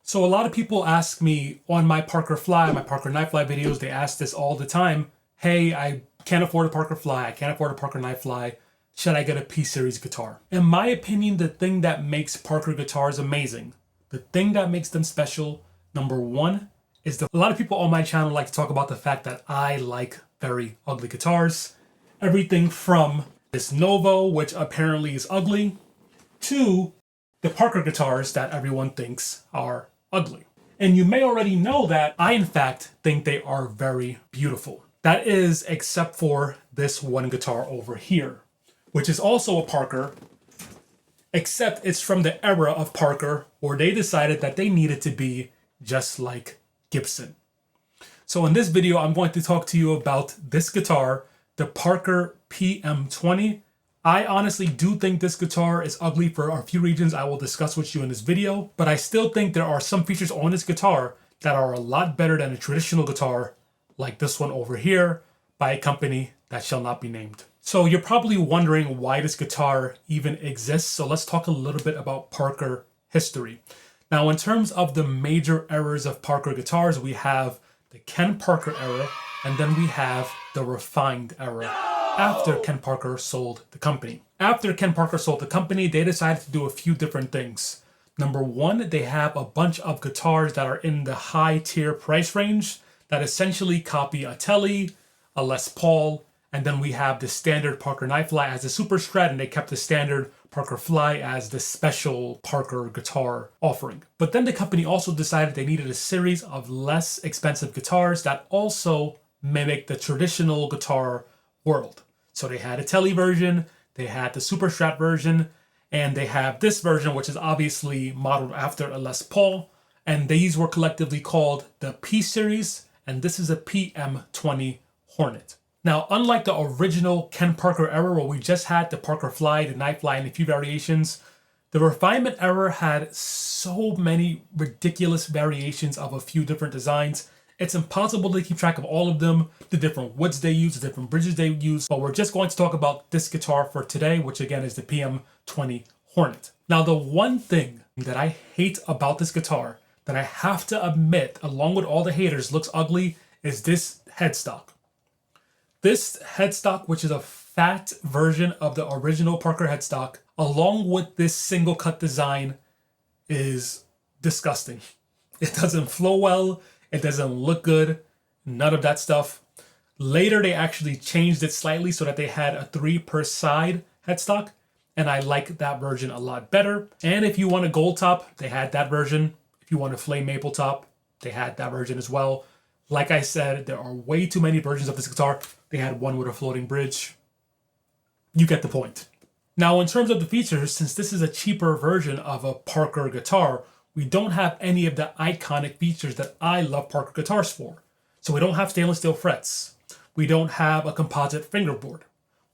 So a lot of people ask me on my Parker Fly, my Parker Night Fly videos, they ask this all the time. Hey, I can't afford a Parker Fly. I can't afford a Parker Night Fly. Should I get a P-Series guitar? In my opinion, the thing that makes Parker guitars amazing, the thing that makes them special, number one, is a lot of people on my channel like to talk about the fact that I like very ugly guitars. Everything from this Novo, which apparently is ugly, to the Parker guitars that everyone thinks are ugly. And you may already know that I, in fact, think they are very beautiful. That is, except for this one guitar over here, which is also a Parker, except it's from the era of Parker where they decided that they needed to be just like Gibson. So in this video, I'm going to talk to you about this guitar, the Parker PM20. I honestly do think this guitar is ugly for a few reasons I will discuss with you in this video, but I still think there are some features on this guitar that are a lot better than a traditional guitar like this one over here by a company that shall not be named. So you're probably wondering why this guitar even exists, so let's talk a little bit about Parker history. Now, in terms of the major eras of Parker guitars, we have the Ken Parker era, and then we have the refined era after Ken Parker sold the company. After Ken Parker sold the company, they decided to do a few different things. Number one, they have a bunch of guitars that are in the high tier price range that essentially copy a Tele, a Les Paul, and then we have the standard Parker Night Fly as the Super Strat, and they kept the standard Parker Fly as the special Parker guitar offering. But then the company also decided they needed a series of less expensive guitars that also mimic the traditional guitar world. So they had a Tele version, they had the Super Strat version, and they have this version, which is obviously modeled after a Les Paul. And these were collectively called the P-Series, and this is a PM20 Hornet. Now, unlike the original Ken Parker era where we just had the Parker Fly, the Night Fly, and a few variations, the refinement era had so many ridiculous variations of a few different designs. It's impossible to keep track of all of them, the different woods they use, the different bridges they use, but we're just going to talk about this guitar for today, which again is the PM20 Hornet. Now, the one thing that I hate about this guitar, that I have to admit, along with all the haters, looks ugly, is this headstock. This headstock, which is a fat version of the original Parker headstock, along with this single cut design, is disgusting. It doesn't flow well. It doesn't look good. None of that stuff. Later, they actually changed it slightly so that they had a 3 per side headstock, and I like that version a lot better. And if you want a gold top, they had that version. If you want a flame maple top, they had that version as well. Like I said, there are way too many versions of this guitar. They had one with a floating bridge. You get the point. Now, in terms of the features, since this is a cheaper version of a Parker guitar, we don't have any of the iconic features that I love Parker guitars for. So we don't have stainless steel frets. We don't have a composite fingerboard.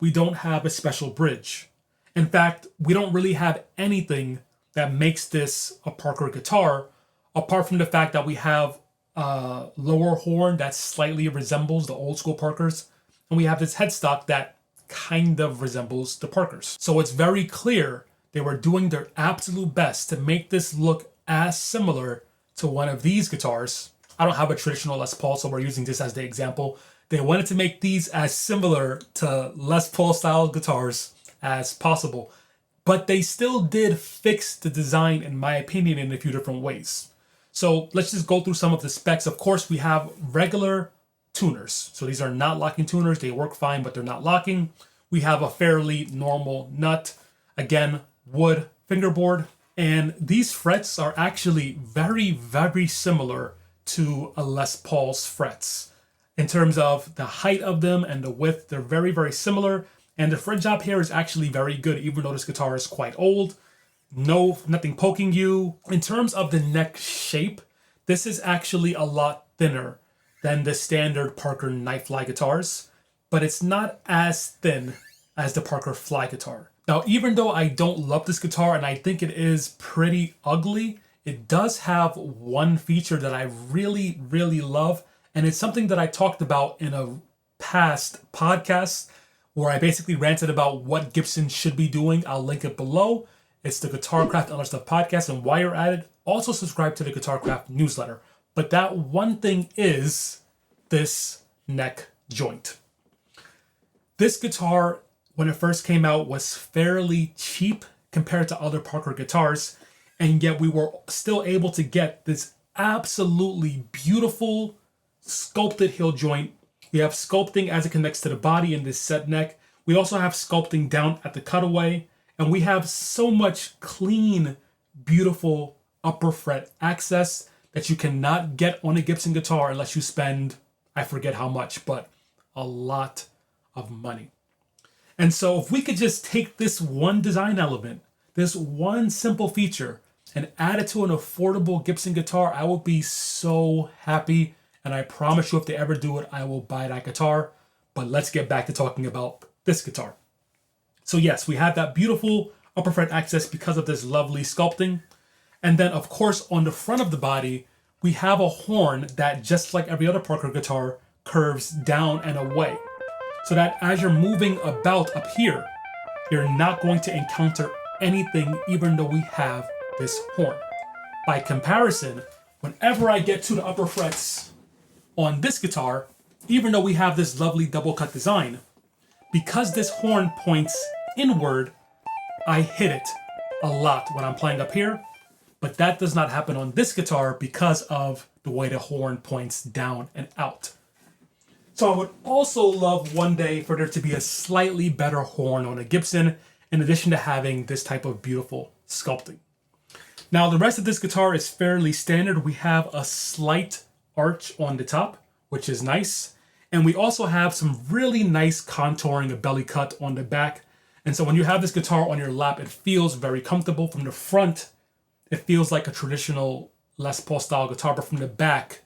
We don't have a special bridge. In fact, we don't really have anything that makes this a Parker guitar, apart from the fact that we have a lower horn that slightly resembles the old school Parkers, and we have this headstock that kind of resembles the Parkers. So it's very clear they were doing their absolute best to make this look as similar to one of these guitars. I don't have a traditional Les Paul, so we're using this as the example. They wanted to make these as similar to Les Paul style guitars as possible, but they still did fix the design, in my opinion, in a few different ways. So let's just go through some of the specs. Of course, we have regular tuners. So these are not locking tuners. They work fine, but they're not locking. We have a fairly normal nut. Again, wood fingerboard. And these frets are actually very, very similar to a Les Paul's frets. In terms of the height of them and the width, they're very, very similar. And the fret job here is actually very good, even though this guitar is quite old. Nothing poking you. In terms of the neck shape, this is actually a lot thinner than the standard Parker Night Fly guitars, but it's not as thin as the Parker Fly guitar. Now, even though I don't love this guitar and I think it is pretty ugly, it does have one feature that I really, really love, and it's something that I talked about in a past podcast where I basically ranted about what Gibson should be doing. I'll link it below. It's the Guitar Craft Other Stuff podcast, and while you're at it, also subscribe to the Guitarcraft newsletter. But that one thing is this neck joint. This guitar, when it first came out, was fairly cheap compared to other Parker guitars, and yet we were still able to get this absolutely beautiful sculpted heel joint. We have sculpting as it connects to the body in this set neck. We also have sculpting down at the cutaway, and we have so much clean, beautiful upper fret access that you cannot get on a Gibson guitar unless you spend, I forget how much, but a lot of money. And so if we could just take this one design element, this one simple feature, and add it to an affordable Gibson guitar, I would be so happy. And I promise you, if they ever do it, I will buy that guitar. But let's get back to talking about this guitar. So yes, we have that beautiful upper fret access because of this lovely sculpting. And then of course, on the front of the body, we have a horn that, just like every other Parker guitar, curves down and away. So that as you're moving about up here, you're not going to encounter anything even though we have this horn. By comparison, whenever I get to the upper frets on this guitar, even though we have this lovely double cut design, because this horn points inward, I hit it a lot when I'm playing up here, but that does not happen on this guitar because of the way the horn points down and out. So I would also love one day for there to be a slightly better horn on a Gibson, in addition to having this type of beautiful sculpting. Now the rest of this guitar is fairly standard. We have a slight arch on the top, which is nice. And we also have some really nice contouring, a belly cut on the back. And so when you have this guitar on your lap, it feels very comfortable. From the front, it feels like a traditional Les Paul style guitar, but from the back,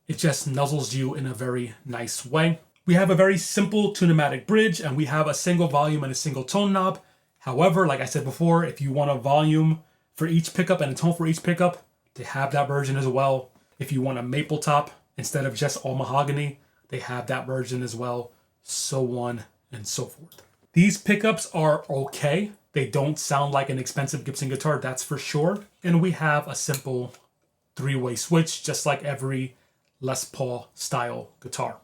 it just nuzzles you in a very nice way. We have a very simple tunematic bridge, and we have a single volume and a single tone knob. However, like I said before, if you want a volume for each pickup and a tone for each pickup, they have that version as well. If you want a maple top instead of just all mahogany, they have that version as well, so on and so forth. These pickups are okay. They don't sound like an expensive Gibson guitar, that's for sure. And we have a simple three-way switch, just like every Les Paul style guitar.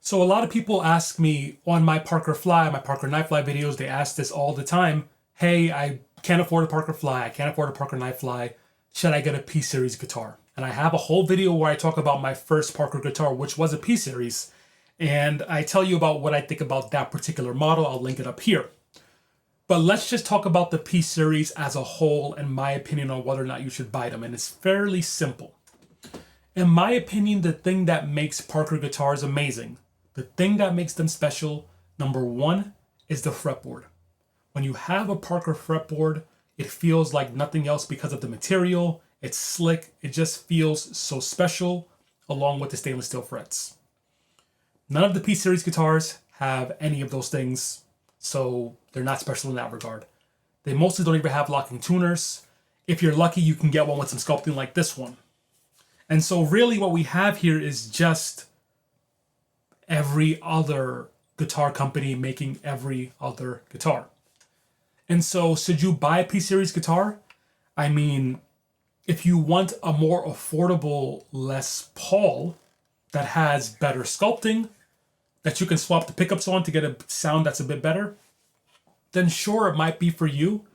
So a lot of people ask me on my Parker Fly, my Parker Knife Fly videos, they ask this all the time. Hey, I can't afford a Parker Fly. I can't afford a Parker Knife Fly. Should I get a P-Series guitar? And I have a whole video where I talk about my first Parker guitar, which was a P-Series. And I tell you about what I think about that particular model. I'll link it up here. But let's just talk about the P-Series as a whole and my opinion on whether or not you should buy them. And it's fairly simple. In my opinion, the thing that makes Parker guitars amazing, the thing that makes them special, number one, is the fretboard. When you have a Parker fretboard, it feels like nothing else because of the material. It's slick. It just feels so special. along with the stainless steel frets. None of the P-Series guitars have any of those things, so they're not special in that regard. They mostly don't even have locking tuners. If you're lucky, you can get one with some sculpting like this one. And so really what we have here is just every other guitar company making every other guitar. And so should you buy a P-Series guitar? I mean, if you want a more affordable Les Paul that has better sculpting, that you can swap the pickups on to get a sound that's a bit better, then sure, it might be for you.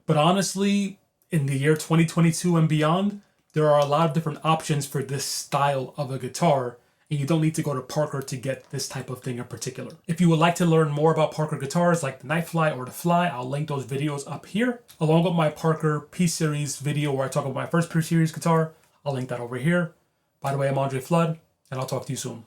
But honestly, in the year 2022 and beyond, there are a lot of different options for this style of a guitar, and you don't need to go to Parker to get this type of thing in particular. If you would like to learn more about Parker guitars like the Night Fly or the Fly, I'll link those videos up here, along with my Parker P-Series video where I talk about my first P-Series guitar. I'll link that over here. By the way, I'm Andre Flood, and I'll talk to you soon.